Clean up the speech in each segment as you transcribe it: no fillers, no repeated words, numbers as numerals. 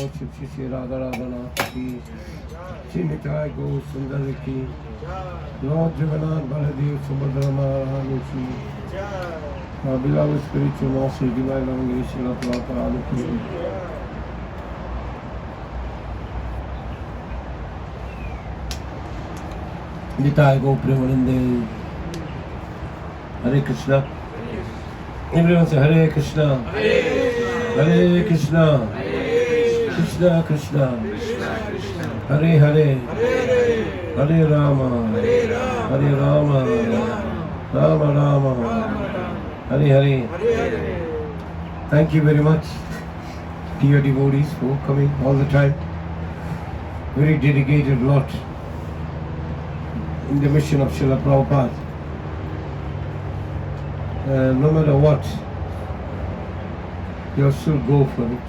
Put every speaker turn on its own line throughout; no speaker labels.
Lordship Shri Radha Radhanath ki, Shri Nitai Go Sundar ki, Lord Jagannath Baladev Subhadra Maharani ki, our beloved spiritual master Divine Loving Srila Prabhupada ki. Nitai Go Premanande. Hare Krishna. Everyone say Hare Krishna. Hare Krishna. Krishna Krishna. Hare Hare. Hare Rama. Hare Rama. Rama Rama. Hare Hare. Thank you very much, dear devotees, for coming all the time. Very dedicated lot in the mission of Srila Prabhupada. No matter what, you still go for it.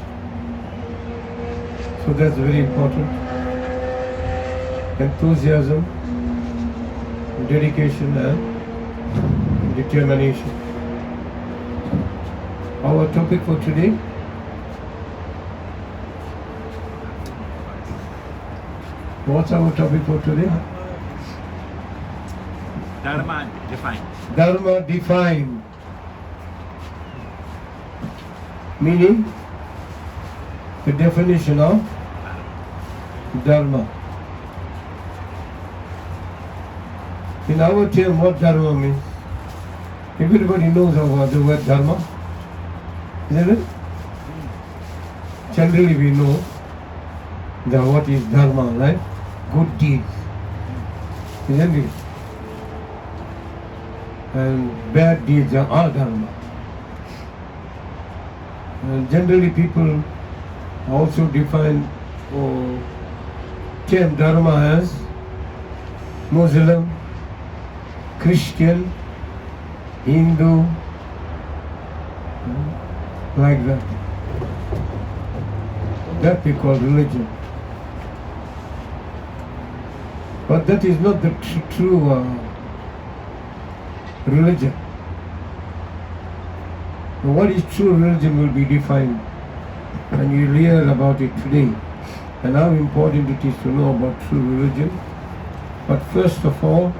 So that's very important. Enthusiasm, dedication and determination. Our topic for today, what's our topic for today?
Dharma Defined.
Dharma Defined. Meaning, the definition of Dharma. In our term, what Dharma means? Everybody knows about the word Dharma, isn't it? Generally we know that what is Dharma, right? Good deeds, isn't it? And bad deeds are all Dharma. And generally people also define or term Dharma as Muslim, Christian, Hindu, like that. That we call religion. But that is not the true religion. What is true religion will be defined, and you will hear about it today, and how important it is to know about true religion. But first of all,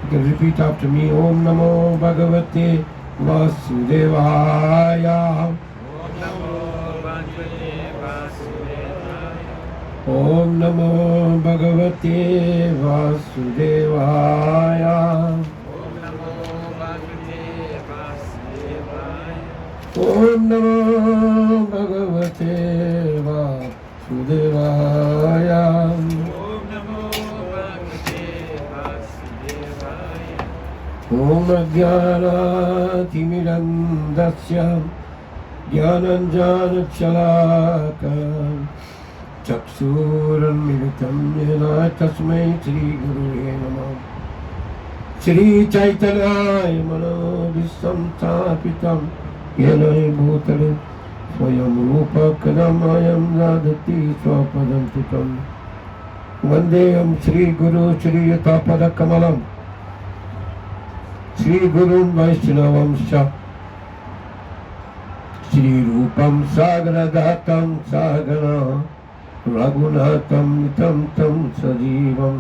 you can repeat after me, Om Namo Bhagavate Vasudevaya. Om Namo Bhagavate Vasudevaya. Om Namo Bhagavate Vasudevaya. Om Ajnana Timirandasya Jnananjana Chalakam Chaksuranmilitam Yena Tasmai Shri Guruve Namah. Shri Chaitanya Manobhisam Thapitam Yenai Bhutale Swayam Rupa Kadamayam Radati Swapadam Tikam Vandeyam Shri Guru Shri Yatapada Kamalam Shri Guru Vaishnavam Shah Shri Rupam Sagaradatam Sagana Raghunatham Nitam Tam Sajivam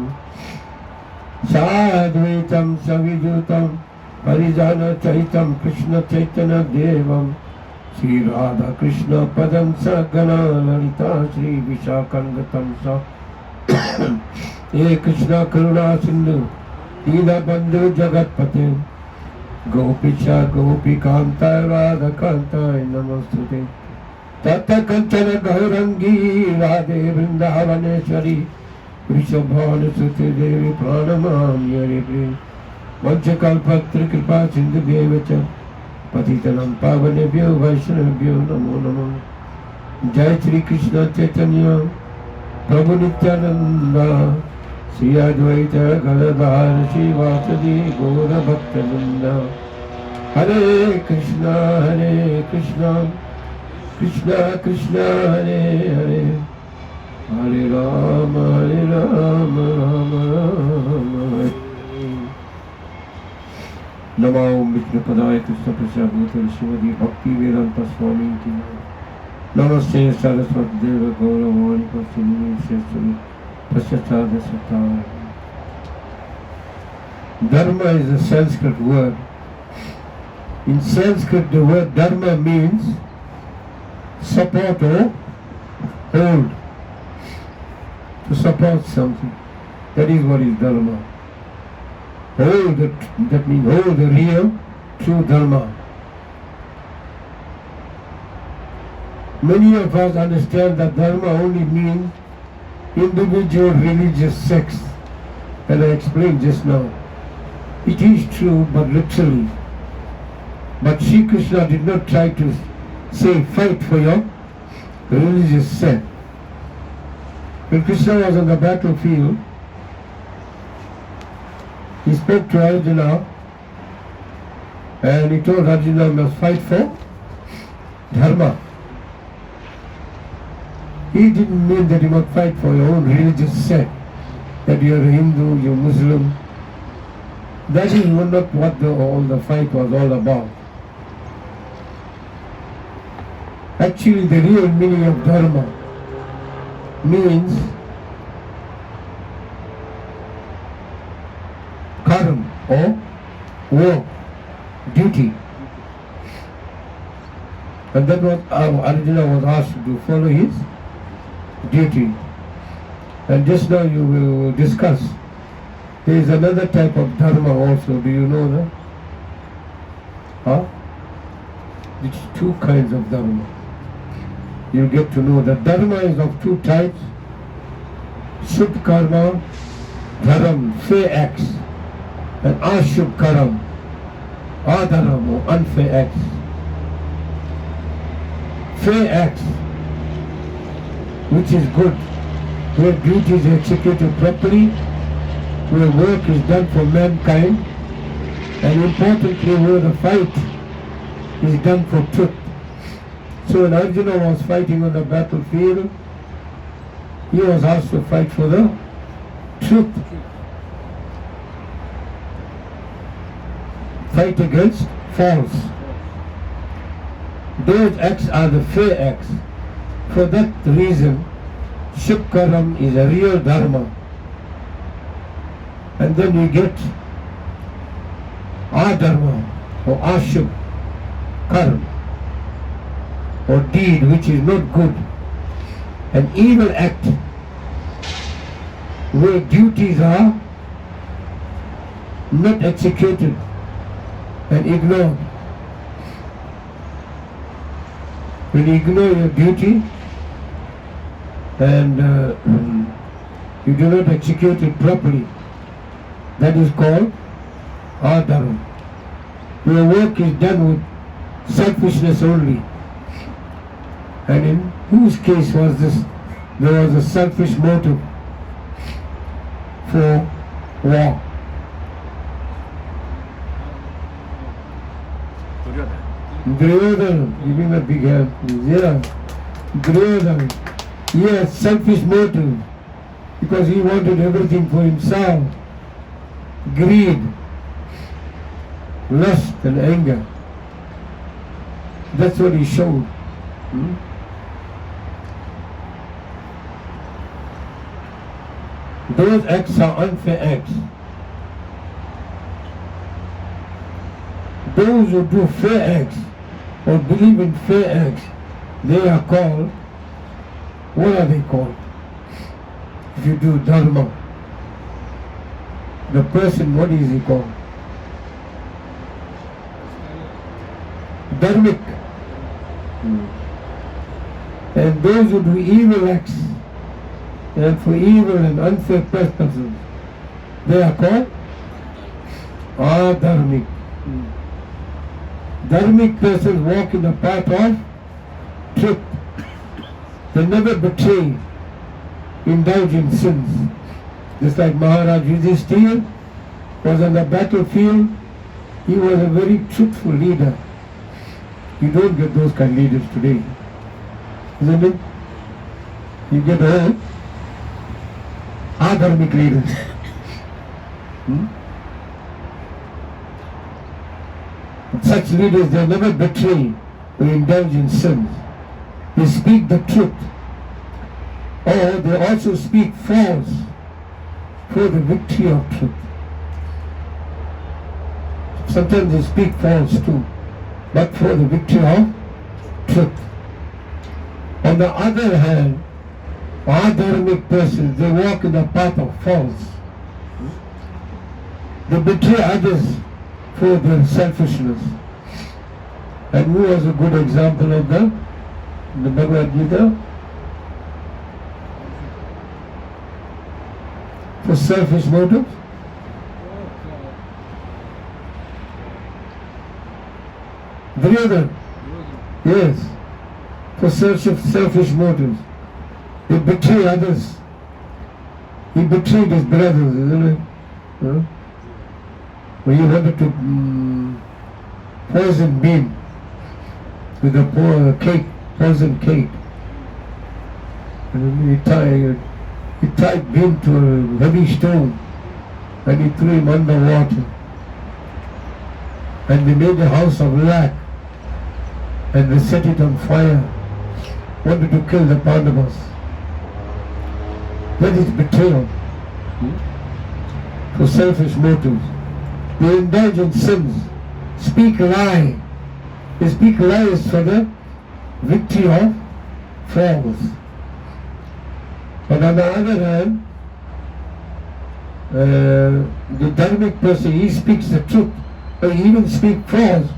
Sadvaitam Savijutam Harijana Chaitam Krishna Chaitanya Devam Shri Radha Krishna Padam Sagana Lalita Shri Vishakangatam Sa Ye Krishna Karuna Sindhu Dina Bandhu Jagatpate Gopisha Gopikanta Radha Kanta Namastute Tata Kanchana Gaurangi Radhe Vrindavaneshwari Vrishabhana Sute Devi Pranamam Yaripri Vanchakalpatra Kripa Sindhu Devacha Patitanam Pavanebhyo Vaishnavabhyo Namo Namo. Jai Shri Krishna Chaitanya Prabhu Nityananda Shri Advaita Gadadhar Shri Vasadi Gaura Bhaktananda. Hare Krishna Krishna Krishna Hare Hare Hare Rama Rama Rama Hare. Namo Vishnu Padaya Krishna Prasya Bhutale Srimati Bhakti Vedanta Swami Ki. Namaste Saraswati Deva Gaura Vani Pasini Shastri Pasyatana Satara. Dharma is a Sanskrit word. In Sanskrit the word dharma means support or hold. To support something. That is what is dharma. Hold it, that means hold the real, true dharma. Many of us understand that dharma only means individual religious sects, and I explained just now. It is true, but literally. But Sri Krishna did not try to say fight for your religious sect. When Krishna was on the battlefield, he spoke to Arjuna and he told Arjuna must fight for dharma. He didn't mean that you must fight for your own religious sect, that you're a Hindu, you're Muslim. That is not what all the fight was all about. Actually, the real meaning of dharma means karma or work, duty. And that was Arjuna was asked to follow his duty. And just now you will discuss. There is another type of dharma also. Do you know that? Huh? It's two kinds of dharma. You get to know that dharma is of two types. Shubh karma, dharam, fair acts, and ashubh karam, adharam or unfair acts. Fair acts, which is good, where duty is executed properly, where work is done for mankind, and importantly where the fight is done for truth. So when Arjuna was fighting on the battlefield, he was asked to fight for the truth. Fight against false. Those acts are the fair acts. For that reason, Shubh Karam is a real dharma. And then you get Adharma or Ashubh Karam or deed which is not good. An evil act where duties are not executed and ignored. When you ignore your duty and you do not execute it properly, that is called adharma. Your work is done with selfishness only. And in whose case was this? There was a selfish motive for war. Duryodhana, give him a big hand. Yeah. Duryodhana. He had selfish motive because he wanted everything for himself. Greed, lust and anger. That's what he showed. Those acts are unfair acts. Those who do fair acts or believe in fair acts, they are called, what are they called? If you do dharma, the person, what is he called? Dharmic. And those who do evil acts and for evil and unfair purposes, they are called adharmic. Dharmic persons walk in the path of truth. They never betray, indulge in sins. Just like Maharaj Yudhishthira was on the battlefield, he was a very truthful leader. You don't get those kind of leaders today, isn't it? You get all adharmic leaders. Such leaders, they never betray or indulge in sins. they speak the truth, or they also speak false for the victory of truth. Sometimes they speak false too, but for the victory of truth. On the other hand, adharmic persons, they walk in the path of false. They betray others for their selfishness. And who was a good example of that? The Bhagavad Gita? For selfish motives? Duryodhana. Yes. For selfish motives. They betray others. He betrayed his brothers, isn't it? Huh? When he wanted to poison Beam with a cake, poison cake. And he tied Beam to a heavy stone and he threw him under water. And they made a house of lac and they set it on fire. Wanted to kill the Pandavas. That is betrayal. For selfish motives. They indulge in sins, speak lie. They speak lies for the victory of false. But on the other hand, the dharmic person, he speaks the truth, but he even speaks false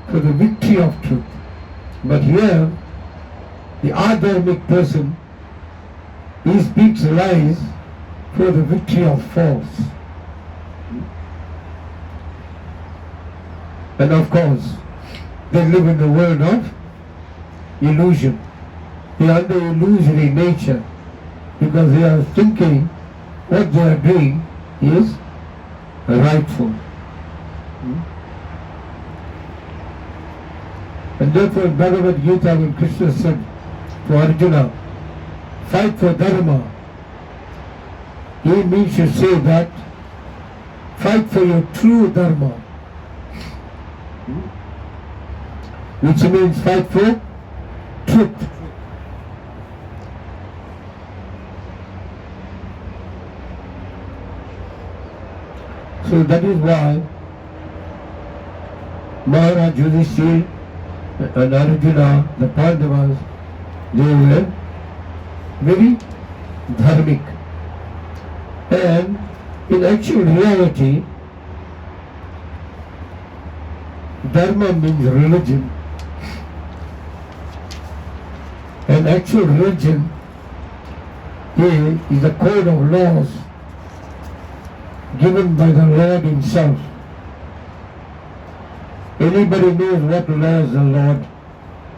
for the victory of truth. But here, the adharmic person, he speaks lies for the victory of false. And of course, they live in the world of illusion. They are under illusory nature because they are thinking what they are doing is rightful. And therefore in Bhagavad Gita, when Krishna said to Arjuna, fight for Dharma, he means to say that fight for your true Dharma. Which means fight for truth. So that is why Maharaj Yudhishthira and Arjuna, the Pandavas, they were very dharmic. And in actual reality, Dharma means religion. And actual religion is a code of laws given by the Lord Himself. Anybody knows what laws the Lord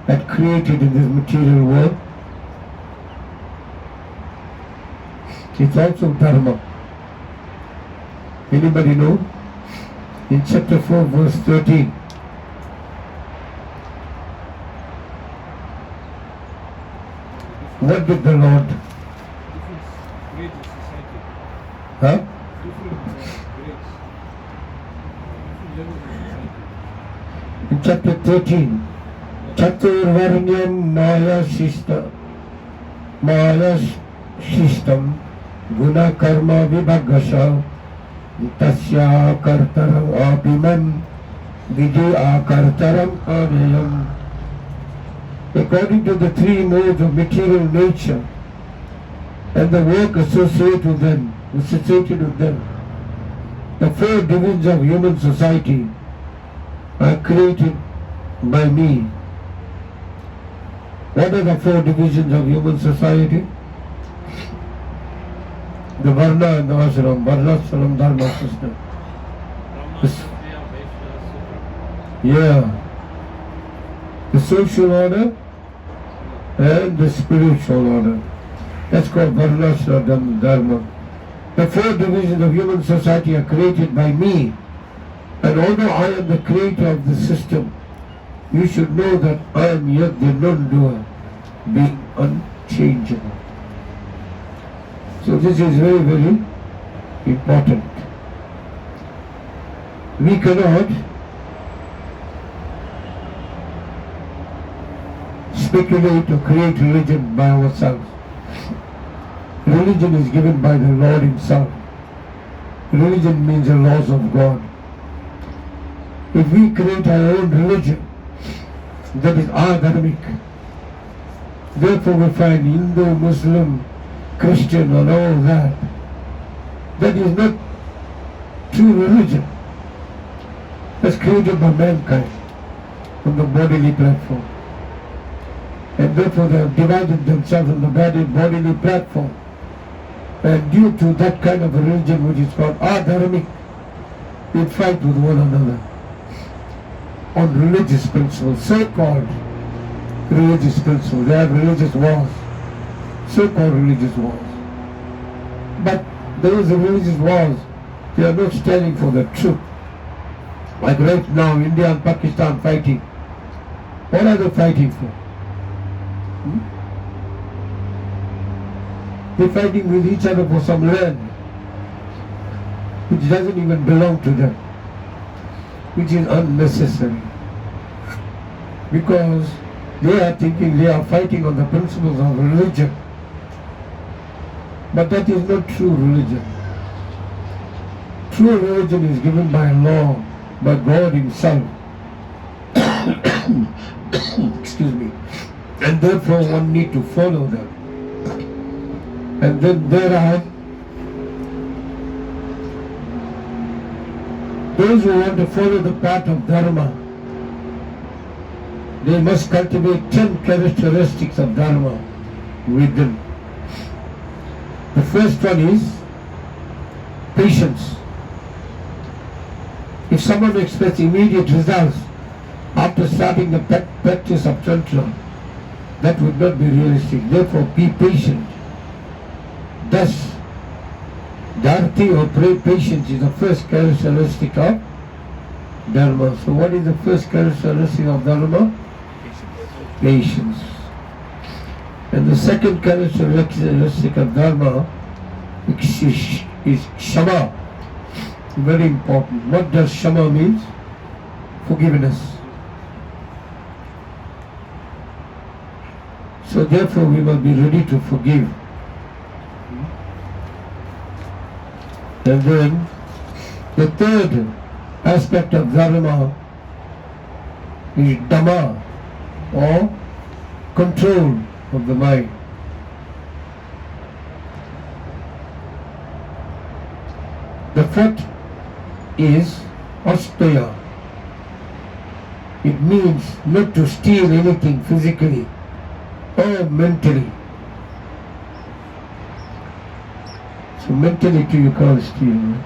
had created in this material world? It's also Dharma. Anybody know? In chapter 4, verse 13. What did the Lord?
Different grades of society.
Huh?
Different grades. Different levels of society.
In chapter 13. Chaturvarnyam Maya Shishtam Guna Karma Vibhagasha Tasya Kartaram Abhimam Vijay Akartaram Avayam. According to the three modes of material nature and the work associated with them, the four divisions of human society are created by me. What are the four divisions of human society? The Varna and the Ashram, Varnashram Dharma system. Yeah. The social order and the spiritual order. That's called Varnashram Dharma. The four divisions of human society are created by me. And although I am the creator of the system, you should know that I am yet the non-doer, being unchangeable. So this is very, very important. We cannot speculate or create religion by ourselves. Religion is given by the Lord Himself. Religion means the laws of God. If we create our own religion, that is adharmic. Therefore we find Hindu, Muslim, Christian and all that. That is not true religion. That's created by mankind on the bodily platform. And therefore they have divided themselves on the bodily platform. And due to that kind of a religion which is called adharmic, they fight with one another on religious principles, so-called religious principles. They have religious wars, so-called religious wars. But those religious wars, they are not standing for the truth. Like right now, India and Pakistan fighting. What are they fighting for? They're fighting with each other for some land which doesn't even belong to them, which is unnecessary. Because they are thinking they are fighting on the principles of religion. But that is not true religion. True religion is given by law, by God Himself. Excuse me. And therefore one need to follow them. And then there are those who want to follow the path of Dharma. They must cultivate 10 characteristics of Dharma within. The first one is patience. If someone expects immediate results after starting the practice of Tantra, that would not be realistic. Therefore, be patient. Thus, Dharti or patience is the first characteristic of Dharma. So what is the first characteristic of Dharma? Patience. And the second characteristic of Dharma is Shama. Very important. What does Shama mean? Forgiveness. So therefore we must be ready to forgive. And then the third aspect of Dharma is Dhamma, or control of the mind. The fourth is Asteya. It means not to steal anything physically or mentally. So mentally too you can't steal. No?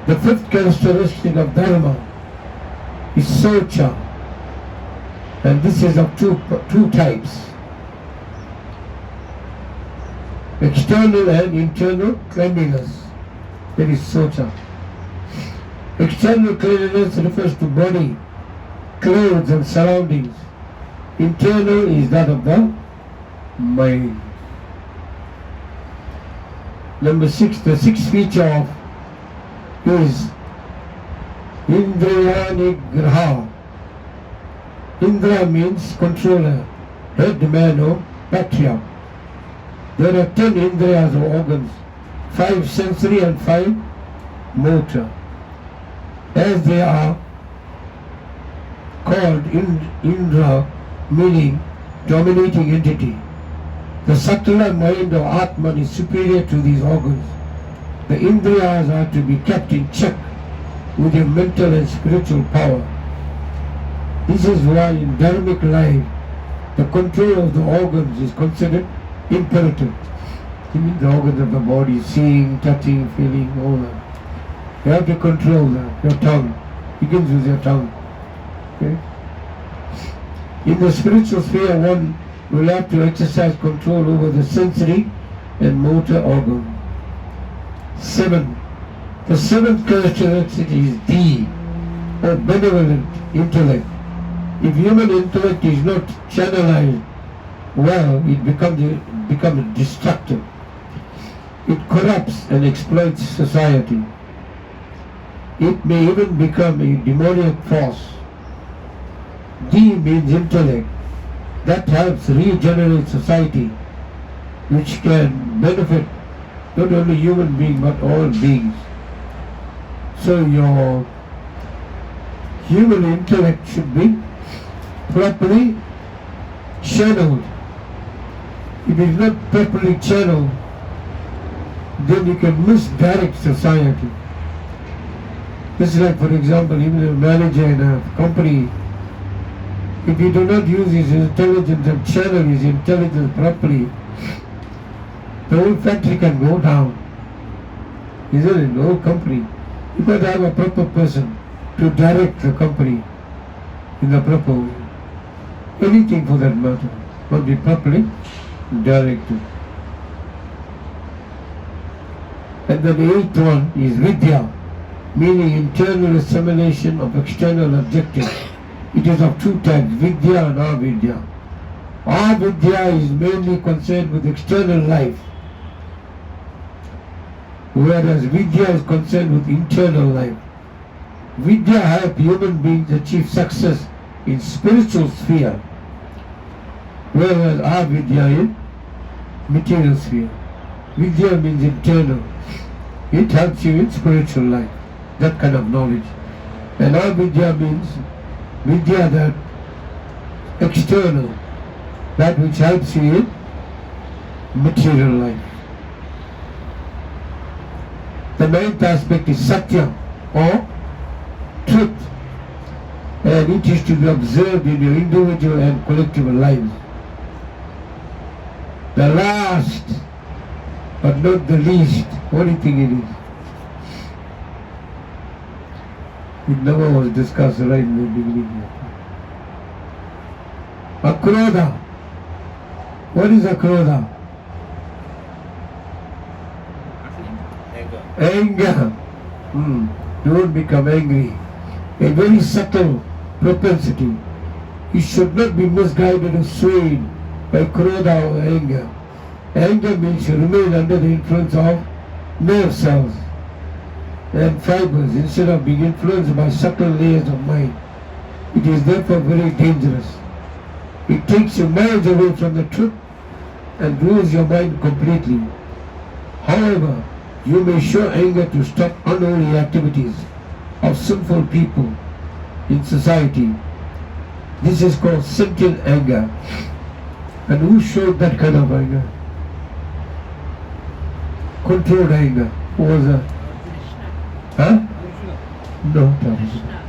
The fifth characteristic of Dharma is Socha. And this is of two types. External and internal cleanliness. That is Socha. External cleanliness refers to body, clothes and surroundings. Internal is that of the mind. Number 6, the sixth feature of is Indriya Nigraha. Indra means controller, head man or patriarch. There are 10 Indriyas or organs, 5 sensory and 5 motor. As they are called Indra, meaning dominating entity. The subtler mind of Atman is superior to these organs. The Indriyas are to be kept in check with their mental and spiritual power. This is why in dharmic life, the control of the organs is considered imperative. It means the organs of the body, seeing, touching, feeling, all that. You have to control that. Your tongue begins with your tongue. Okay? In the spiritual sphere, one will have to exercise control over the sensory and motor organ. 7. The seventh characteristic is D, or benevolent intellect. If human intellect is not channelized well, it becomes destructive. It corrupts and exploits society. It may even become a demoniac force. D means intellect. that helps regenerate society, which can benefit not only human beings but all beings. So your human intellect should be properly channeled. If it is not properly channeled, then you can misdirect society. Just like, for example, even a manager in a company, if he do not use his intelligence and channel his intelligence properly, the whole factory can go down. Isn't it? The whole company. You got to have a proper person to direct the company in the proper way. Anything for that matter must be properly directed. And then the eighth one is vidya, meaning internal assimilation of external objectives. It is of two types, vidya and avidya. Avidya is mainly concerned with external life, whereas vidya is concerned with internal life. Vidya helps human beings achieve success in spiritual sphere, whereas avidya is material sphere. Vidya means internal. It helps you in spiritual life, that kind of knowledge. And avidya means vidya, that external, that which helps you in material life. The ninth aspect is satya, or truth, and it is to be observed in your individual and collective lives. The last, but not the least, only thing it is. It never was discussed right in the beginning. Akrodha. What is akrodha? Anger. Don't become angry. A very subtle propensity. You should not be misguided or swayed by krodha or anger. Anger means you remain under the influence of nerve cells and fibers instead of being influenced by subtle layers of mind. It is therefore very dangerous. It takes you miles away from the truth and rules your mind completely. However, you may show anger to stop unholy activities of sinful people in society. This is called sentient anger. And who showed that kind of anger? Controlled anger. Who was that? Huh? No, Krishna.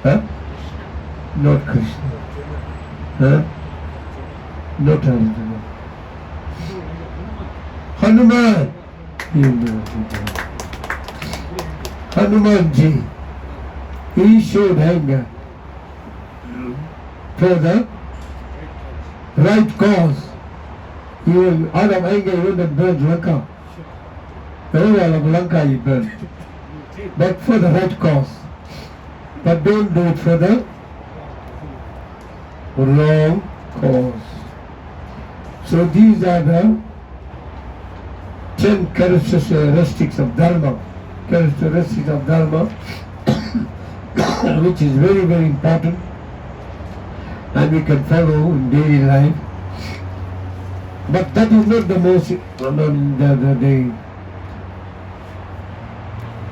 Huh? Not Krishna. Huh? Not Arjuna. Hanuman. Hanumanji. He showed anger for the right cause. He was out of anger, he went and burned Lanka. The whole of Lanka he burned. But for the right cause. But don't do it for the wrong cause. So these are the 10 characteristics of Dharma. Characteristics of Dharma, which is very, very important, and we can follow in daily life. But that is not the most, the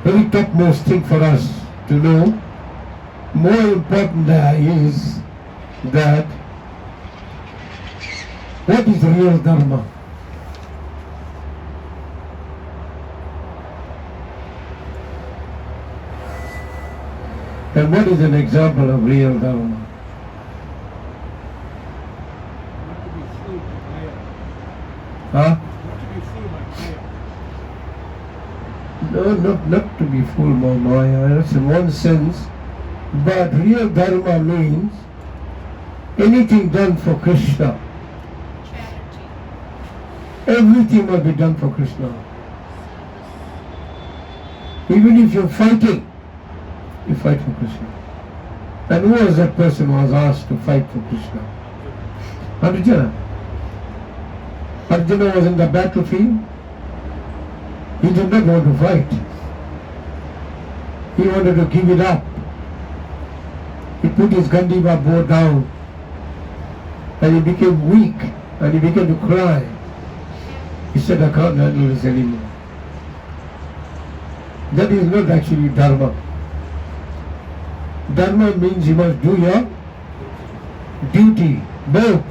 very topmost thing for us to know. More important there is that what is real Dharma? And what is an example of real Dharma? Huh? No, not to be fooled by Maya, that's in one sense. But real Dharma means anything done for Krishna. Everything must be done for Krishna. Even if you're fighting, you fight for Krishna. And who was that person who was asked to fight for Krishna? Arjuna. Arjuna was in the battlefield. He did not want to fight. He wanted to give it up. He put his Gandiva bow down and he became weak and he began to cry. He said, I can't handle this anymore. That is not actually Dharma. Dharma means you must do your duty, both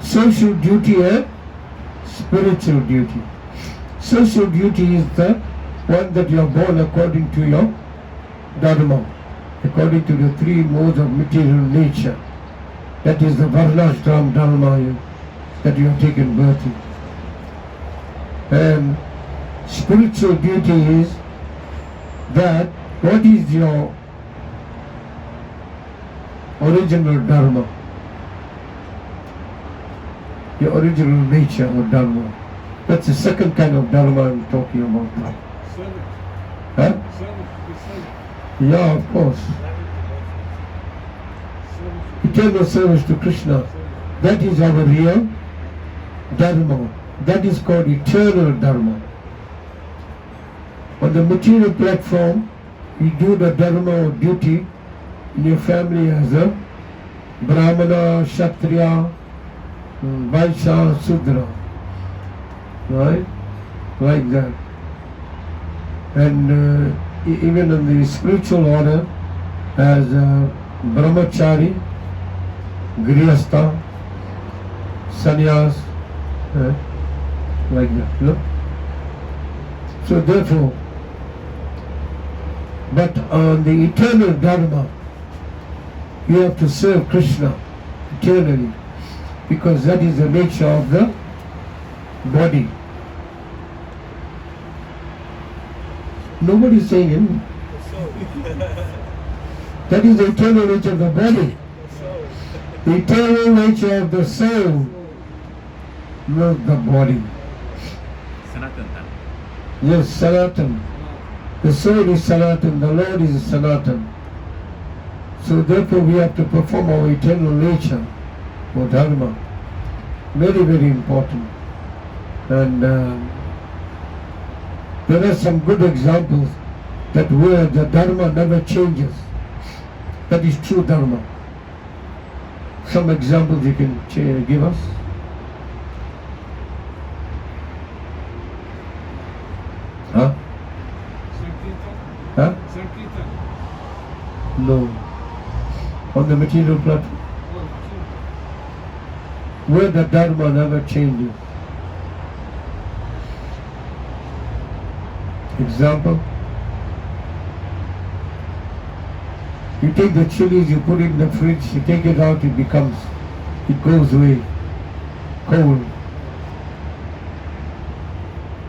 social duty and spiritual duty. Social duty is the one that you are born according to your Dharma, according to the three modes of material nature. That is the Varnashram Dharma that you have taken birth in. And spiritual duty is that what is your original Dharma, your original nature or Dharma. That's the second kind of Dharma I'm talking about now.
Servant.
Huh?
Servant. Be servant.
Yeah, of course.
Servant.
Eternal service to Krishna. That is our real Dharma. That is called eternal Dharma. On the material platform, you do the Dharma or duty in your family as a Brahmana, Kshatriya, Vaishya, Sudra. Right? Like that. And even in the spiritual order, as Brahmachari, Grihastha, Sannyas, like that. No? So therefore, but on the eternal Dharma, you have to serve Krishna eternally, because that is the nature of the body. Nobody is saying it. That is the eternal nature of the body. The eternal nature of the soul, not the body.
Sanatan.
Yes, Sanatan. The soul is Sanatan, the Lord is Sanatan. So therefore we have to perform our eternal nature or Dharma. Very, very important. And there are some good examples that where the Dharma never changes. That is true Dharma. Some examples you can give us? Huh?
Sankirtan.
Huh?
Sankirtan.
No. On the material platform,
Oh,
where the Dharma never changes. Example, you take the chilies, you put it in the fridge, you take it out, it goes away, cold.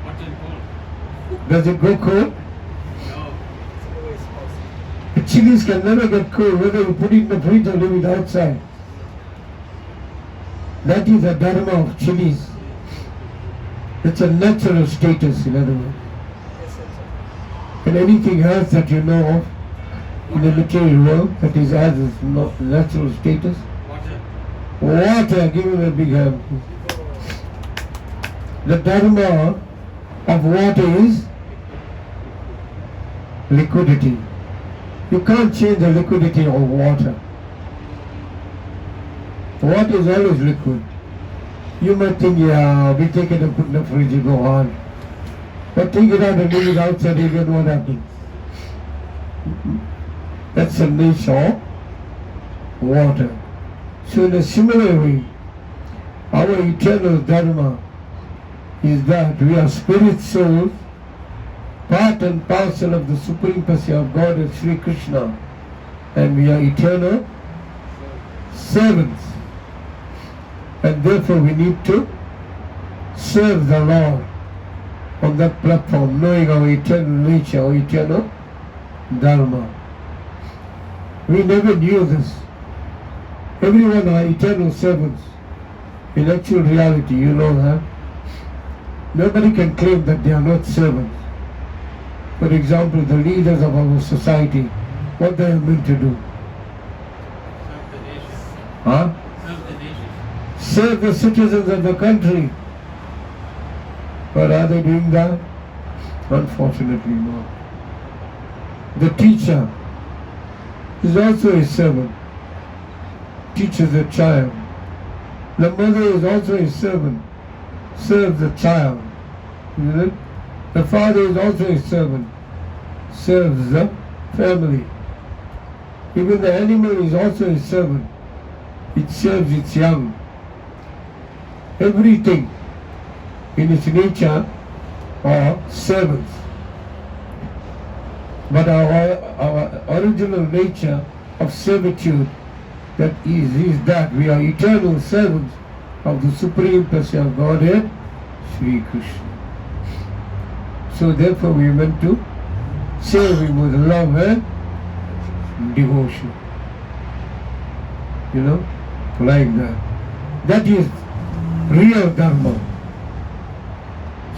hot and cold.
Does it go cold?
No.
The chilies can never get cold, whether you put it in the fridge or leave it outside. That is the Dharma of chilies. It's a natural status, in other words. And anything else that you know of in the material world that is as its natural status?
Water.
Water, give him a big hand. The Dharma of water is liquidity. You can't change the liquidity of water. Water is always liquid. You might think, yeah, we take it and put in the fridge, you go on. But take it out and leave it outside again, what happens? That's the nature of water. So in a similar way, our eternal Dharma is that we are spirit souls, part and parcel of the Supreme Person of God and Sri Krishna, and we are eternal servants. And therefore we need to serve the Lord on that platform, knowing our eternal nature, our eternal Dharma. We never knew this. Everyone are eternal servants. In actual reality, you know that. Nobody can claim that they are not servants. For example, the leaders of our society, what they are meant to do?
Serve the nation.
Huh?
Serve the nation.
Serve the citizens of the country. But are they doing that? Unfortunately not. The teacher is also a servant. Teaches a child. The mother is also a servant, serves the child. Isn't it? The father is also a servant, serves the family. Even the animal is also a servant. It serves its young. Everything in its nature are servants. But our original nature of servitude, that is that we are eternal servants of the Supreme Person of Godhead, Sri Krishna. So therefore we are meant to serve Him with love and devotion. You know, like that. That is real Dharma.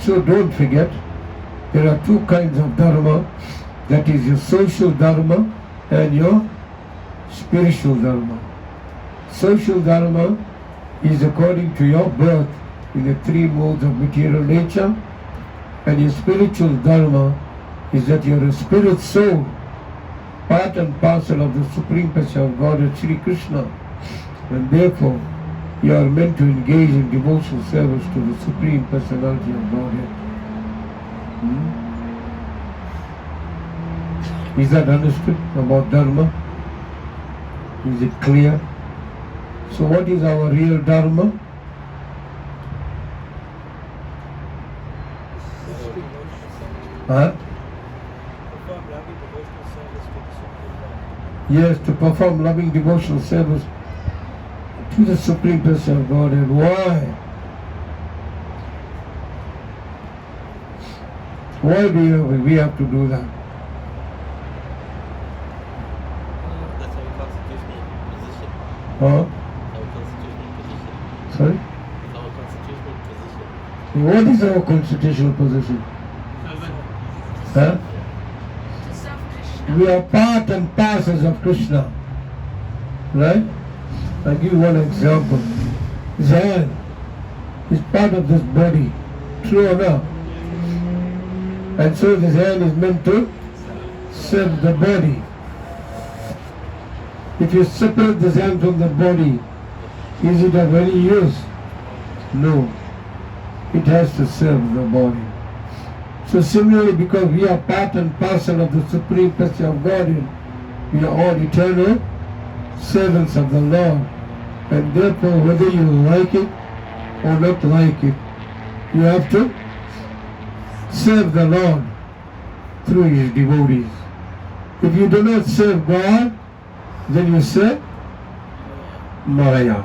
So don't forget, there are two kinds of Dharma. That is your social Dharma and your spiritual Dharma. Social Dharma is according to your birth in the three modes of material nature, and your spiritual Dharma is that you are a spirit soul, part and parcel of the Supreme Person of God, Sri Krishna, and therefore you are meant to engage in devotional service to the Supreme Personality of Godhead. Is that understood about Dharma? Is it clear? So what is our real Dharma? Huh? Yes, to perform loving devotional service to the Supreme Person of God. And why? Why do we have to do that?
That's our constitutional position.
Huh?
Our constitutional position.
Sorry?
Our constitutional position.
What is our constitutional position? Huh? We are part and parcels of Krishna. Right? I'll give you one example. His hand is part of this body. True or not? And so this hand is meant to serve the body. If you separate this hand from the body, is it of any use? No. It has to serve the body. So similarly, because we are part and parcel of the Supreme Person of Godhead, we are all eternal servants of the Lord. And therefore, whether you like it or not like it, you have to serve the Lord through His devotees. If you do not serve God, then you serve Maya.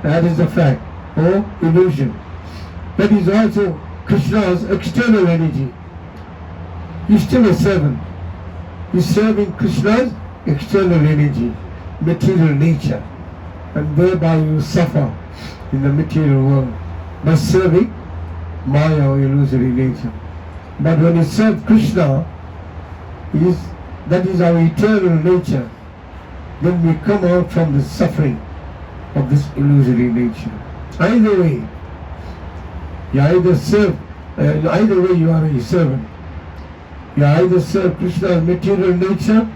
That is the fact, or illusion. That is also Krishna's external energy. He's still a servant. He's serving Krishna's external energy, material nature. And thereby you suffer in the material world by serving Maya or illusory nature. But when you serve Krishna, that is our eternal nature, then we come out from the suffering of this illusory nature. Either way, you either serve, either way you are a servant. You either serve Krishna's material nature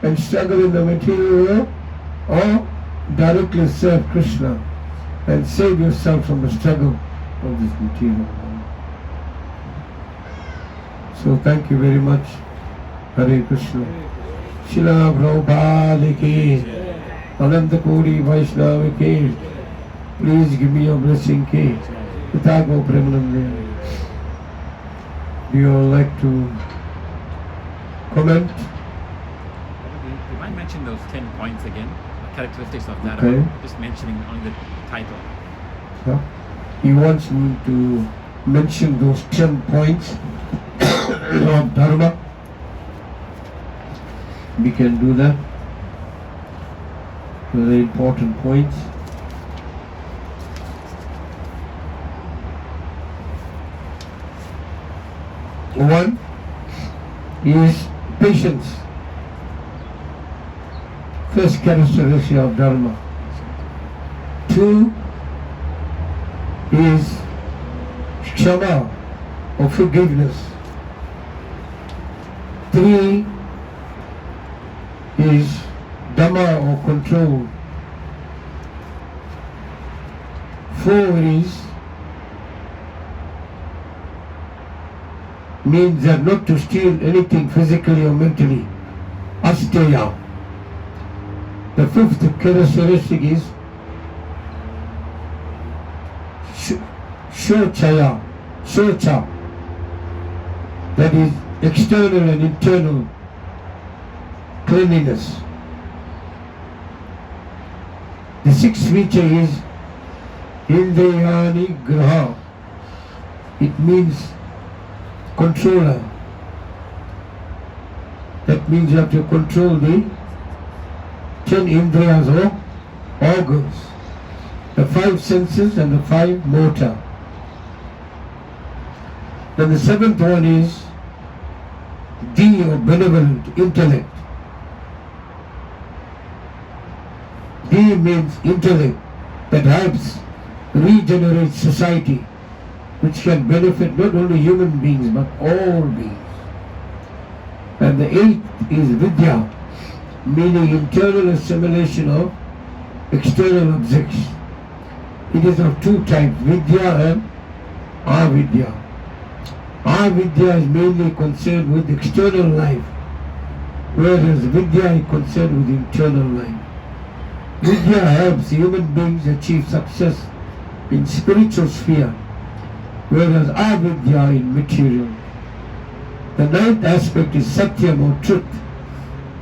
and struggle in the material world, or directly serve Krishna and save yourself from the struggle of this material world. So thank you very much. Hare Krishna. Srila Prabhupada ki, Ananta Kodi Vaishnava ki, please give me your blessing ki. Itago Premanande. Do you all like to comment?
You might mention those 10 points again, characteristics of that.
Okay.
Just mentioning only the title.
Yeah. He wants me to mention those 10 points of Dharma. We can do that. Very important points. One is patience. First characteristic of Dharma. Two is Kshama or forgiveness. Three is Dhamma or control. 4 is means that not to steal anything physically or mentally. Asteya. The 5th characteristic is shochaya. Shocha. That is external and internal cleanliness. The 6th feature is Indriyani Graha. It means controller. That means you have to control the 10 Indriyas or organs, the 5 senses and the 5 motor. Then the 7th one is D or benevolent intellect. D means intellect that helps regenerate society, which can benefit not only human beings but all beings. And the 8th is Vidya, meaning internal assimilation of external objects. It is of 2 types, Vidya and Avidya. Avidya is mainly concerned with external life, whereas Vidya is concerned with internal life. Vidya helps human beings achieve success in spiritual sphere, whereas Avidya in material. The 9th aspect is Satyam or truth,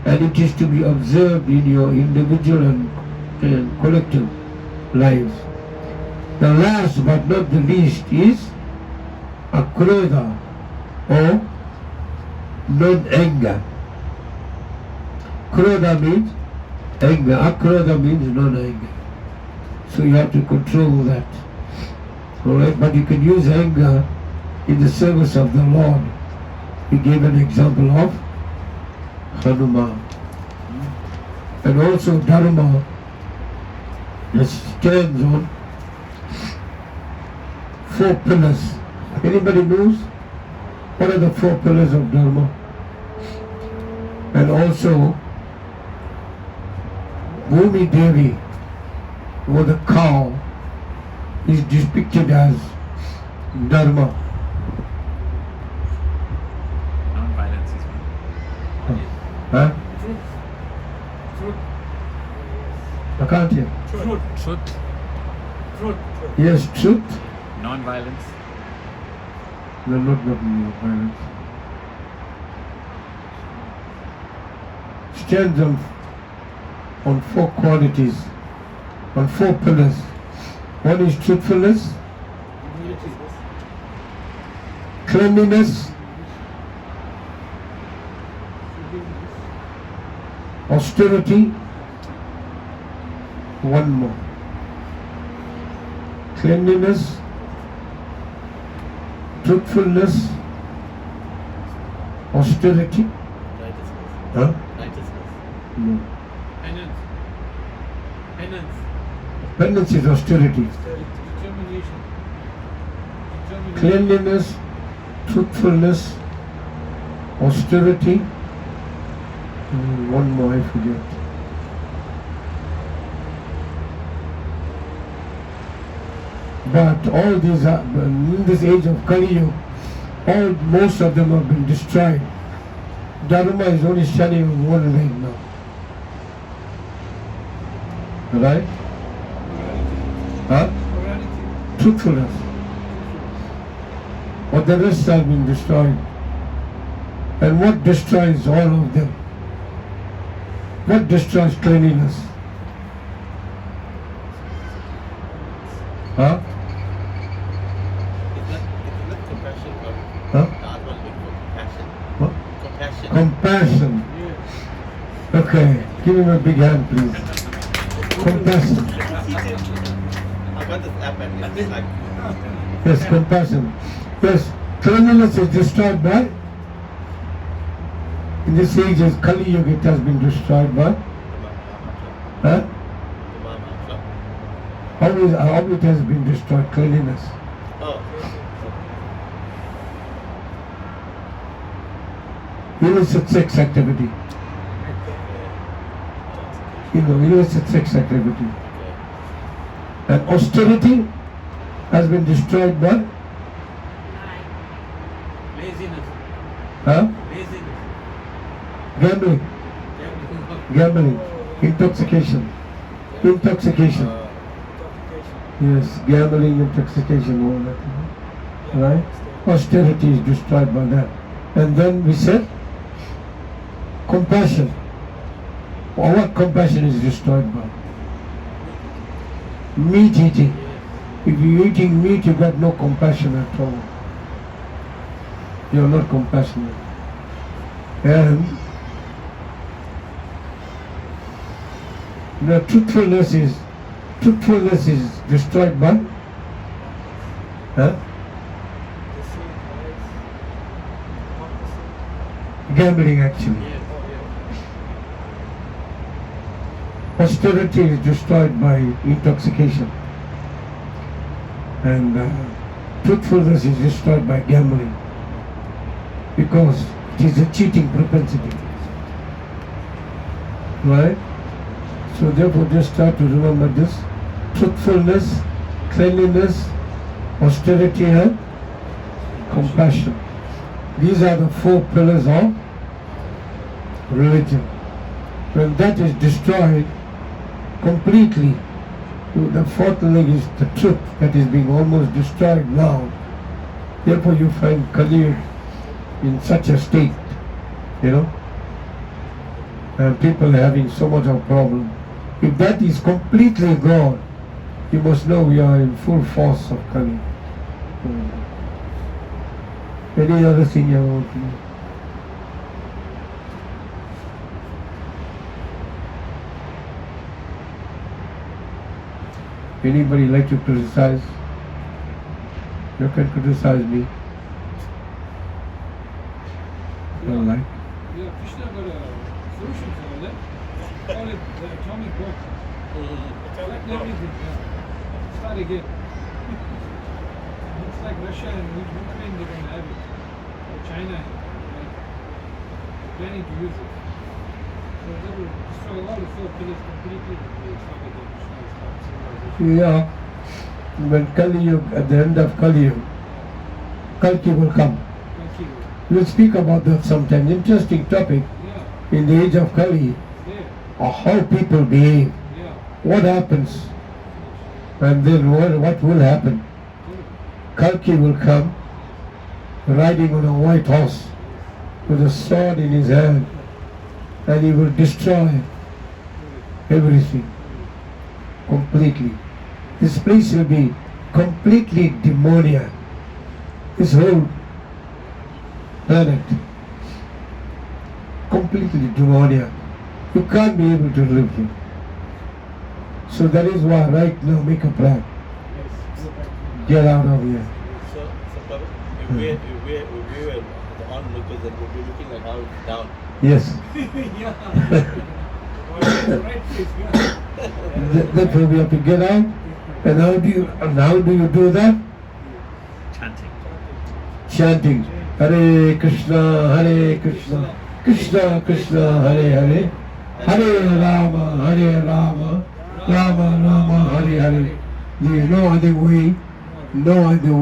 and it is to be observed in your individual and collective lives. The last but not the least is Akrodha or non-anger. Krodha means anger, Akrodha means non-anger. So you have to control that. Alright, but you can use anger in the service of the Lord. He gave an example of Hanuman. And also Dharma stands on 4 pillars. Anybody knows what are the 4 pillars of Dharma? And also Bhumi Devi, or the cow, is depicted as Dharma.
Non-violence is one.
Huh?
Truth.
I can't hear.
Truth.
Yes, truth.
Non-violence.
No, not violence. Stands on 4 qualities, on 4 pillars. One is truthfulness, cleanliness, austerity, one more. Cleanliness, truthfulness, austerity.
Righteousness.
Huh?
Righteousness.
No.
Penance. Penance.
Penance is austerity.
Determination.
Cleanliness, truthfulness, austerity. One more, I forget. But all these are, in this age of Kali Yuga, most of them have been destroyed. Dharma is only standing on one leg now. Right? Huh? Truthfulness. But the rest have been destroyed. And what destroys all of them? What destroys cleanliness? Huh?
It's not compassion, but
Huh?
the other one is compassion.
What?
Compassion.
Compassion. Okay, give him a big hand, please. Compassion.
I got this app and it's like
Yes, compassion. Yes, cleanliness is destroyed by, in this age of Kali Yuga, it has been destroyed by, huh? How it has been destroyed, cleanliness?
Oh.
Illicit sex activity. Illicit sex activity. And austerity, has been destroyed by?
Laziness.
Huh?
Laziness.
Gambling. Gambling. Intoxication. Intoxication. Yes, gambling, intoxication, all that. Right? Austerity is destroyed by that. And then we said, compassion. Or what compassion is destroyed by? Meat eating. If you're eating meat, you got no compassion at all. You're not compassionate. And the truthfulness is destroyed by gambling actually. Austerity is destroyed by intoxication. And truthfulness is destroyed by gambling. Because it is a cheating propensity. Right? So therefore just try to remember this. Truthfulness, cleanliness, austerity and compassion. These are the 4 pillars of religion. When that is destroyed completely, the 4th leg is the truth that is being almost destroyed now. Therefore you find Kali in such a state, and people are having so much of problem. If that is completely gone, you must know we are in full force of Kali. Any other thing you want to know? Anybody like to criticize? You can criticize me. All right.
Yeah, Krishna got a solution for that. Call it the atomic bomb. Collect everything. Yeah. Start again. It's like Russia and Ukraine, they're going to have it. Or China, planning to use it. So they will destroy all the 4 pillars completely. They start again. Start civilization.
Yeah. When Kali Yuga, at the end of Kali Yuga, Kalki will come.
Thank you.
We'll speak about that sometime. Interesting topic.
Yeah.
In the age of Kali,
Yeah.
how people behave,
Yeah.
what happens, and then what will happen. Kalki will come riding on a white horse with a sword in his hand, and he will destroy everything completely. This place will be completely demoniac. This whole planet completely demoniac. You can't be able to live here. So that is why right now make a plan. Get out of here.
So Prabhu, if we were the onlookers, then we'll be looking at how it's down.
Yes. Therefore we have to get out. And how do you do that?
Chanting.
Chanting. Hare Krishna, Krishna Krishna, Hare Hare, Hare Rama, Rama Rama, Hare Hare. There is no other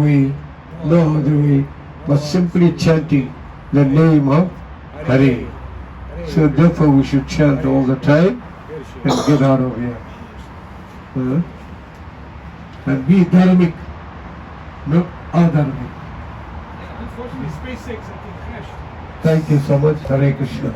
way, but simply chanting the name of Hare. So therefore we should chant all the time and get out of here. And be dharmic, not adharmic.
Unfortunately, SpaceX, I think, crashed.
Thank you so much. Hare Krishna.